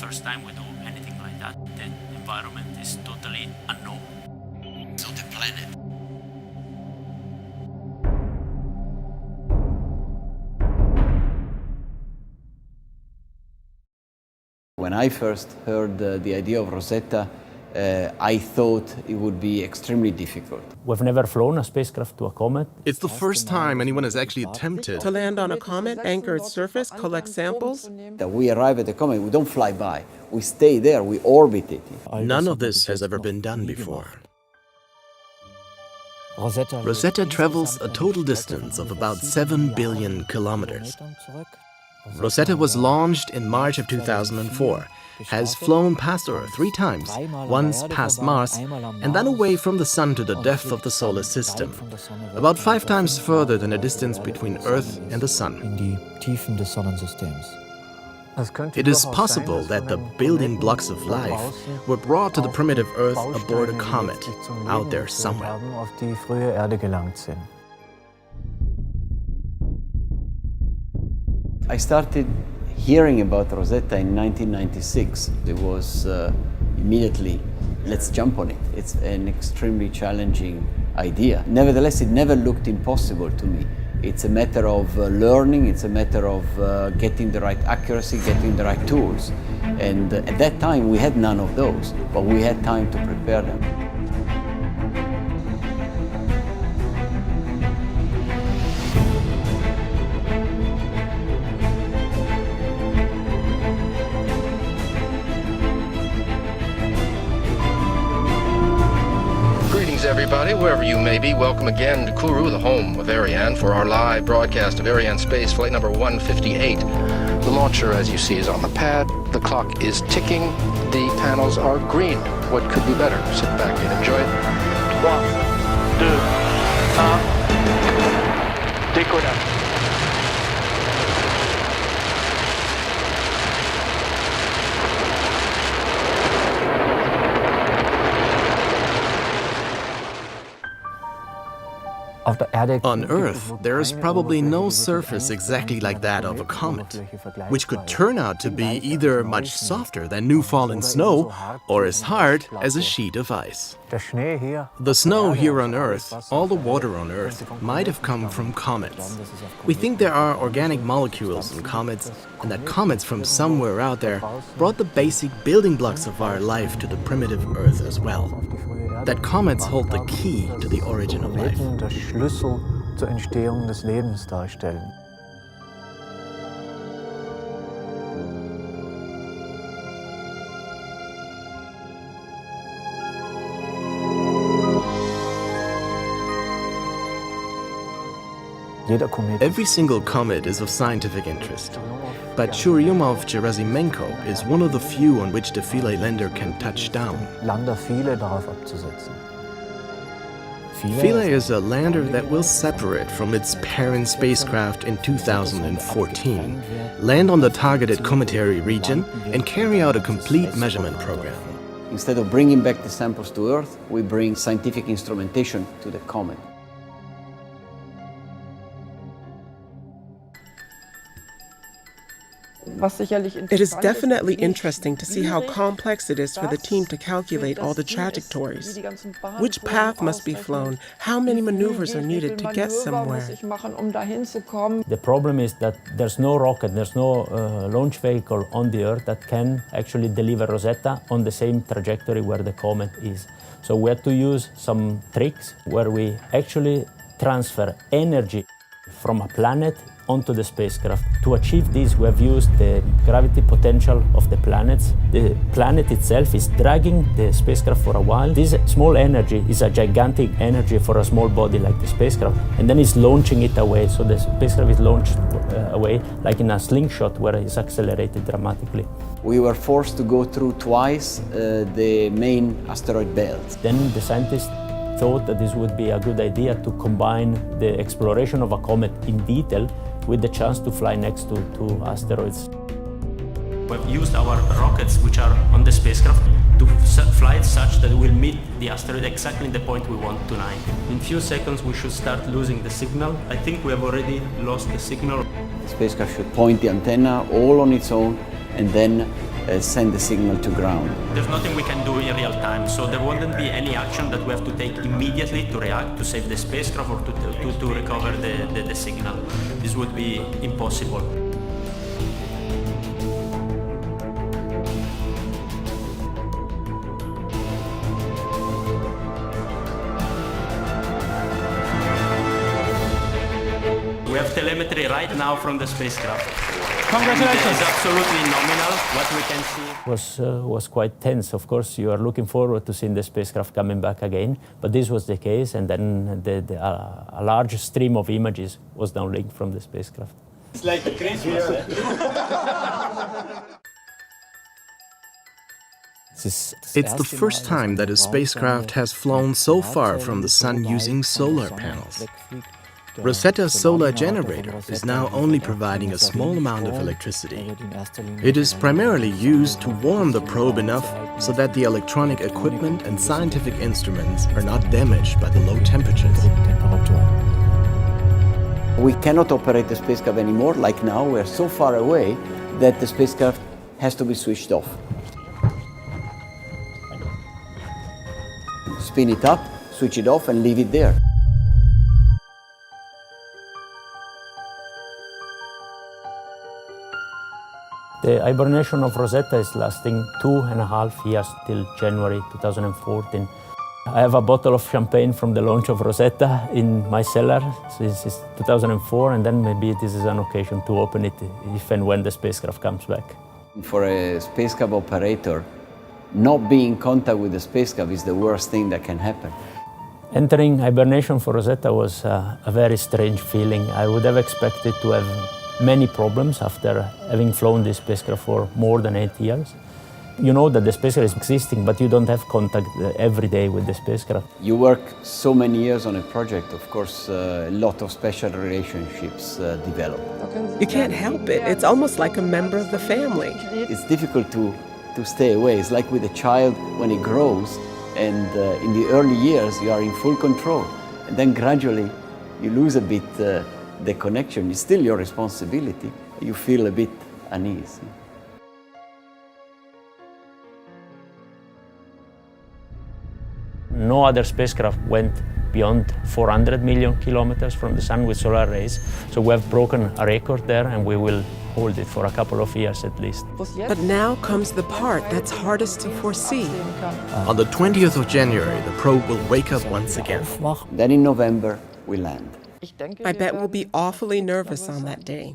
first time we do anything like that. The environment is totally unknown. So the planet. When I first heard the idea of Rosetta, I thought it would be extremely difficult. We've never flown a spacecraft to a comet. It's the first time anyone has actually attempted to land on a comet, anchor its surface, collect samples. That we arrive at the comet, we don't fly by. We stay there, we orbit it. None of this has ever been done before. Rosetta travels a total distance of about 7 billion kilometers. Rosetta was launched in March of 2004, has flown past Earth 3 times, once past Mars, and then away from the Sun to the depth of the solar system, about 5 times further than the distance between Earth and the Sun. It is possible that the building blocks of life were brought to the primitive Earth aboard a comet, out there somewhere. I started hearing about Rosetta in 1996. It was immediately, let's jump on it. It's an extremely challenging idea. Nevertheless, it never looked impossible to me. It's a matter of learning, it's a matter of getting the right accuracy, getting the right tools. And at that time, we had none of those, but we had time to prepare them. Everybody, wherever you may be, welcome again to Kourou, the home of Ariane, for our live broadcast of Ariane space flight number 158. The launcher, as you see, is on the pad. The clock is ticking. The panels are green. What could be better? Sit back and enjoy it. 3, 2, 1, décollage. On Earth, there is probably no surface exactly like that of a comet, which could turn out to be either much softer than new fallen snow or as hard as a sheet of ice. The snow here on Earth, all the water on Earth, might have come from comets. We think there are organic molecules in comets, and that comets from somewhere out there brought the basic building blocks of our life to the primitive Earth as well. That comets hold the key to the origin of life. Every single comet is of scientific interest, but Churyumov-Gerasimenko is one of the few on which the Philae lander can touch down. Philae is a lander that will separate from its parent spacecraft in 2014, land on the targeted cometary region, and carry out a complete measurement program. Instead of bringing back the samples to Earth, we bring scientific instrumentation to the comet. It is definitely interesting to see how complex it is for the team to calculate all the trajectories. Which path must be flown? How many maneuvers are needed to get somewhere? The problem is that there's no rocket, there's no launch vehicle on the Earth that can actually deliver Rosetta on the same trajectory where the comet is. So we had to use some tricks where we actually transfer energy from a planet onto the spacecraft. To achieve this, we have used the gravity potential of the planets. The planet itself is dragging the spacecraft for a while. This small energy is a gigantic energy for a small body like the spacecraft, and then it's launching it away. So the spacecraft is launched away like in a slingshot where it's accelerated dramatically. We were forced to go through twice the main asteroid belt. Then the scientists thought that this would be a good idea to combine the exploration of a comet in detail with the chance to fly next to asteroids. We've used our rockets, which are on the spacecraft, to fly it such that we'll meet the asteroid exactly in the point we want tonight. In a few seconds, we should start losing the signal. I think we have already lost the signal. The spacecraft should point the antenna all on its own and then send the signal to ground. There's nothing we can do in real time, so there wouldn't be any action that we have to take immediately to react, to save the spacecraft or to recover the signal. This would be impossible. We have telemetry right now from the spacecraft. Congratulations. It's absolutely nominal what we can see. Was quite tense. Of course, you are looking forward to seeing the spacecraft coming back again, but this was the case, and then a large stream of images was downlinked from the spacecraft. It's like Christmas. It's the first time that a spacecraft has flown so far from the Sun using solar panels. Rosetta's solar generator is now only providing a small amount of electricity. It is primarily used to warm the probe enough so that the electronic equipment and scientific instruments are not damaged by the low temperatures. We cannot operate the spacecraft anymore. Like now, we're so far away that the spacecraft has to be switched off. Spin it up, switch it off, and leave it there. The hibernation of Rosetta is lasting 2.5 years till January 2014. I have a bottle of champagne from the launch of Rosetta in my cellar since 2004, and then maybe this is an occasion to open it if and when the spacecraft comes back. For a spacecraft operator, not being in contact with the spacecraft is the worst thing that can happen. Entering hibernation for Rosetta was a very strange feeling. I would have expected to have many problems after having flown this spacecraft for more than 8 years. You know that the spacecraft is existing, but you don't have contact every day with the spacecraft. You work so many years on a project, of course, a lot of special relationships develop. You can't help it. It's almost like a member of the family. It's difficult to stay away. It's like with a child when it grows, and in the early years you are in full control, and then gradually you lose a bit the connection. It's still your responsibility. You feel a bit uneasy. No other spacecraft went beyond 400 million kilometers from the Sun with solar arrays, so we have broken a record there, and we will hold it for a couple of years at least. But now comes the part that's hardest to foresee. On the 20th of January, the probe will wake up once again. Then in November, we land. I bet we'll be awfully nervous on that day.